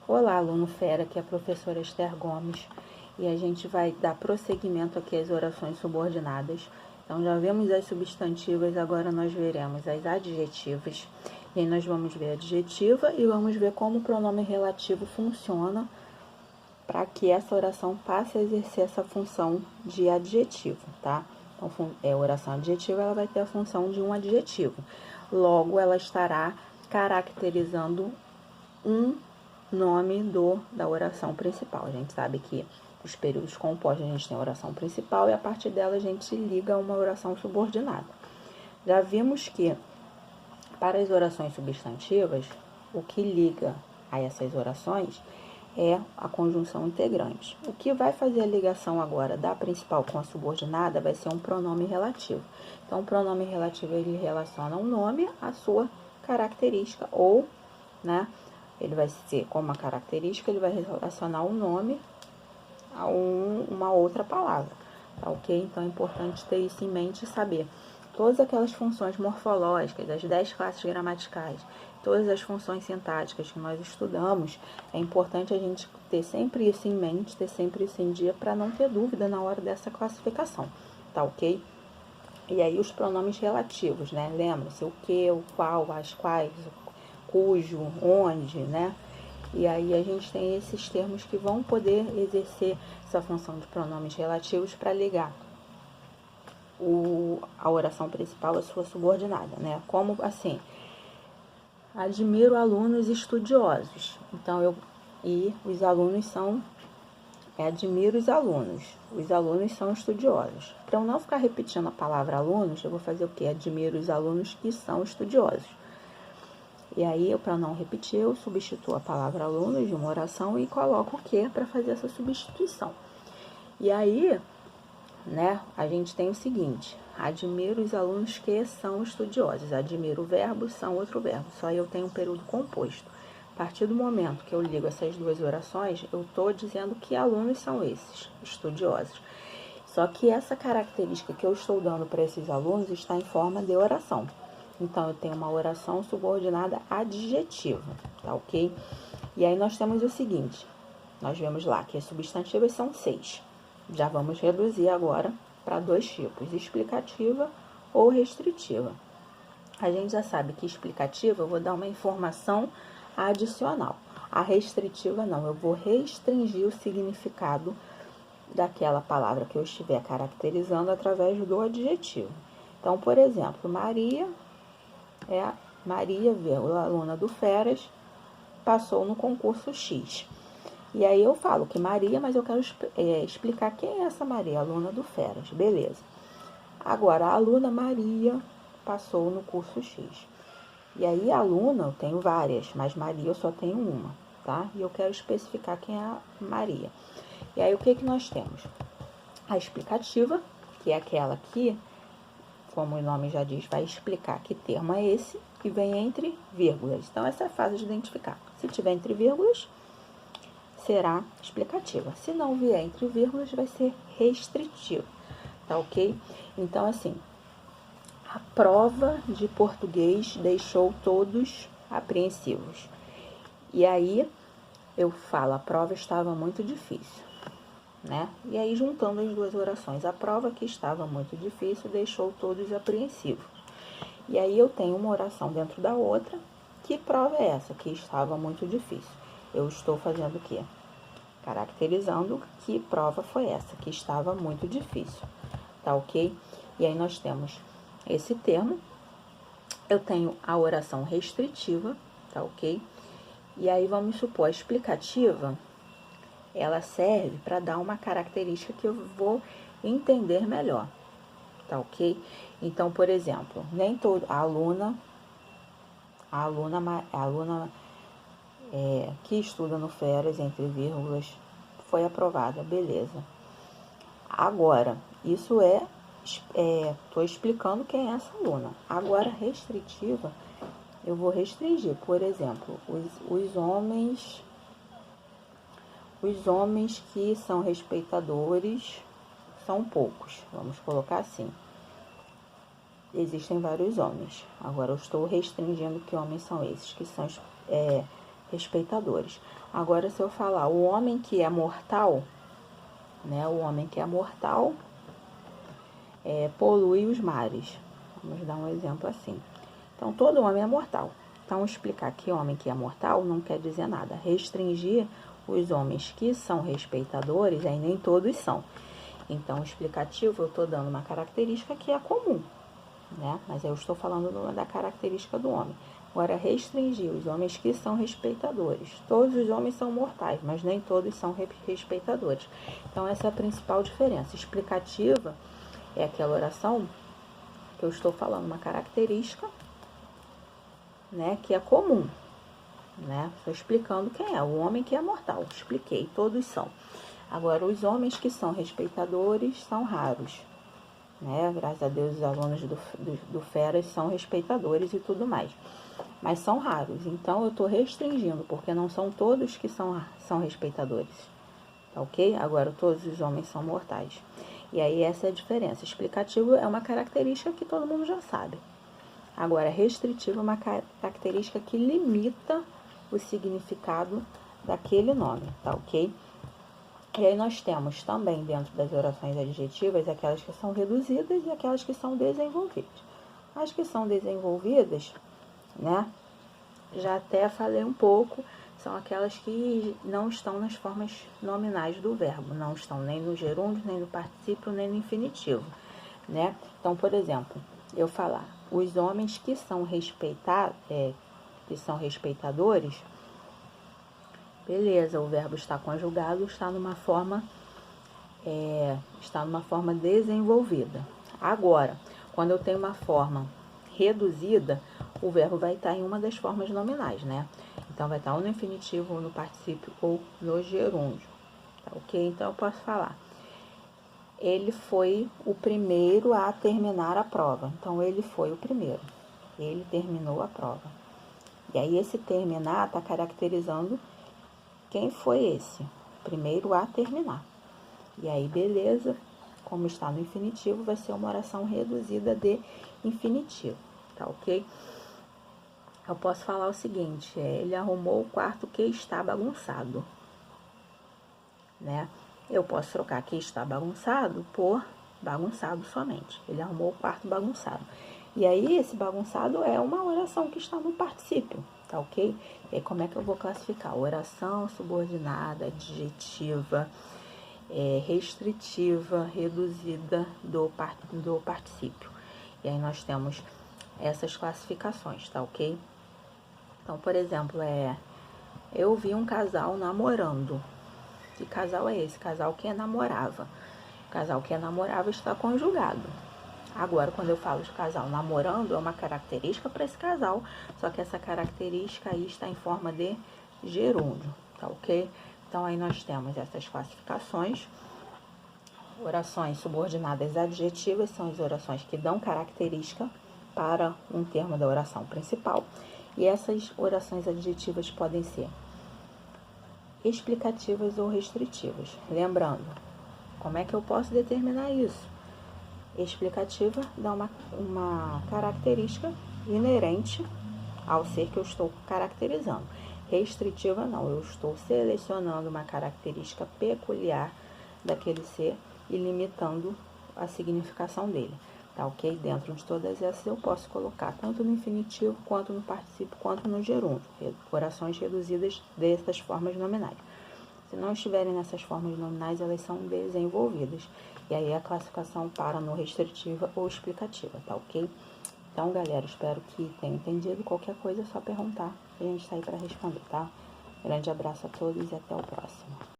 Olá, aluno fera, aqui é a professora Esther Gomes e a gente vai dar prosseguimento aqui às orações subordinadas. Então, já vimos as substantivas, agora nós veremos as adjetivas. E aí nós vamos ver a adjetiva e vamos ver como o pronome relativo funciona para que essa oração passe a exercer essa função de adjetivo, tá? Então, a oração adjetiva ela vai ter a função de um adjetivo. Logo, ela estará caracterizando um nome da oração principal. A gente sabe que os períodos compostos a gente tem a oração principal e a partir dela a gente liga uma oração subordinada. Já vimos que para as orações substantivas, o que liga a essas orações é a conjunção integrante. O que vai fazer a ligação agora da principal com a subordinada vai ser um pronome relativo. Então, o pronome relativo ele relaciona um nome à sua característica ou, né, ele vai ser como uma característica, ele vai relacionar um nome a uma outra palavra, tá ok? Então é importante ter isso em mente e saber. Todas aquelas funções morfológicas, as 10 classes gramaticais, todas as funções sintáticas que nós estudamos, é importante a gente ter sempre isso em mente, ter sempre isso em dia, para não ter dúvida na hora dessa classificação, tá ok? E aí os pronomes relativos, né? Lembra-se o que, o qual, as quais, cujo, onde, né? E aí a gente tem esses termos que vão poder exercer essa função de pronomes relativos para ligar a oração principal à sua subordinada, né? Como assim? Admiro alunos estudiosos. Então e os alunos são admiro os alunos são estudiosos. Para eu não ficar repetindo a palavra alunos, eu vou fazer o quê? Admiro os alunos que são estudiosos. E aí, para não repetir, eu substituo a palavra alunos de uma oração e coloco o que para fazer essa substituição. E aí, né, a gente tem o seguinte: admiro os alunos que são estudiosos. Admiro o verbo, são outro verbo. Só eu tenho um período composto. A partir do momento que eu ligo essas duas orações, eu estou dizendo que alunos são esses, estudiosos. Só que essa característica que eu estou dando para esses alunos está em forma de oração. Então, eu tenho uma oração subordinada adjetiva, tá ok? E aí, nós temos o seguinte, nós vemos lá que as substantivas são 6. Já vamos reduzir agora para 2 tipos, explicativa ou restritiva. A gente já sabe que explicativa eu vou dar uma informação adicional. A restritiva não, eu vou restringir o significado daquela palavra que eu estiver caracterizando através do adjetivo. Então, por exemplo, Maria, aluna do Feras, passou no concurso X. E aí eu falo que Maria, mas eu quero explicar quem é essa Maria, aluna do Feras, beleza. Agora, a aluna Maria passou no curso X. E aí, a aluna, eu tenho várias, mas Maria eu só tenho uma, tá? E eu quero especificar quem é a Maria. E aí, o que nós temos? A explicativa, que é aquela que, como o nome já diz, vai explicar que termo é esse, e vem entre vírgulas. Então, essa é fácil de identificar. Se tiver entre vírgulas, será explicativa. Se não vier entre vírgulas, vai ser restritiva, tá ok? Então, assim, a prova de português deixou todos apreensivos. E aí, eu falo, a prova estava muito difícil, né? E aí, juntando as duas orações, a prova que estava muito difícil deixou todos apreensivos. E aí, eu tenho uma oração dentro da outra. Que prova é essa? Que estava muito difícil. Eu estou fazendo o quê? Caracterizando que prova foi essa, que estava muito difícil, tá ok? E aí, nós temos esse termo. Eu tenho a oração restritiva, tá ok? E aí, vamos supor, a explicativa, ela serve para dar uma característica que eu vou entender melhor, tá ok? Então, por exemplo, nem todo a aluna que estuda no Feras, entre vírgulas, foi aprovada, beleza. Agora, isso estou explicando quem é essa aluna. Agora, restritiva, eu vou restringir, por exemplo, os homens que são respeitadores são poucos, vamos colocar assim. Existem vários homens. Agora, eu estou restringindo que homens são esses, que são respeitadores. Agora, se eu falar o homem que é mortal, né? O homem que é mortal polui os mares. Vamos dar um exemplo assim. Então, todo homem é mortal. Então, explicar que homem que é mortal não quer dizer nada. Restringir os homens que são respeitadores, aí nem todos são. Então, explicativo, eu estou dando uma característica que é comum, né? Mas eu estou falando da característica do homem. Agora, restringir os homens que são respeitadores. Todos os homens são mortais, mas nem todos são respeitadores. Então, essa é a principal diferença. Explicativa é aquela oração que eu estou falando, uma característica, né, que é comum, né? Estou explicando quem é, o homem que é mortal. Expliquei, todos são. Agora, os homens que são respeitadores são raros, né? Graças a Deus, os alunos do Feras são respeitadores e tudo mais. Mas são raros, então eu estou restringindo, porque não são todos que são respeitadores, tá ok? Agora, todos os homens são mortais. E aí, essa é a diferença. Explicativo é uma característica que todo mundo já sabe. Agora, restritivo é uma característica que limita o significado daquele nome, tá ok? E aí nós temos também, dentro das orações adjetivas, aquelas que são reduzidas e aquelas que são desenvolvidas. As que são desenvolvidas, né, já até falei um pouco, são aquelas que não estão nas formas nominais do verbo, não estão nem no gerúndio, nem no particípio, nem no infinitivo, né? Então, por exemplo, eu falar, os homens que são respeitadores, beleza, o verbo está conjugado, está numa forma desenvolvida. Agora, quando eu tenho uma forma reduzida, o verbo vai estar em uma das formas nominais, né? Então, vai estar ou no infinitivo, ou no particípio, ou no gerúndio, tá ok? Então, eu posso falar, ele foi o primeiro a terminar a prova. Então, ele foi o primeiro. Ele terminou a prova. E aí, esse terminar está caracterizando quem foi esse primeiro a terminar. E aí, beleza, como está no infinitivo, vai ser uma oração reduzida de infinitivo, tá ok? Eu posso falar o seguinte, ele arrumou o quarto que está bagunçado, né? Eu posso trocar que está bagunçado por bagunçado somente. Ele arrumou o quarto bagunçado. E aí, esse bagunçado é uma oração que está no particípio, tá ok? E aí, como é que eu vou classificar? Oração subordinada, adjetiva, restritiva, reduzida do particípio. E aí, nós temos essas classificações, tá ok? Então, por exemplo, eu vi um casal namorando. Que casal é esse? Casal que namorava. O casal que namorava está conjugado. Agora, quando eu falo de casal namorando, é uma característica para esse casal, só que essa característica aí está em forma de gerúndio, tá ok? Então, aí nós temos essas classificações. Orações subordinadas adjetivas são as orações que dão característica para um termo da oração principal. E essas orações adjetivas podem ser explicativas ou restritivas. Lembrando, como é que eu posso determinar isso? Explicativa dá uma característica inerente ao ser que eu estou caracterizando. Restritiva não, eu estou selecionando uma característica peculiar daquele ser e limitando a significação dele. Tá ok? Dentro de todas essas eu posso colocar tanto no infinitivo, quanto no particípio, quanto no gerúndio. Orações reduzidas dessas formas nominais. Se não estiverem nessas formas nominais, elas são desenvolvidas. E aí a classificação para no restritiva ou explicativa, tá ok? Então, galera, espero que tenham entendido. Qualquer coisa é só perguntar. A gente está aí para responder, tá? Grande abraço a todos e até o próximo.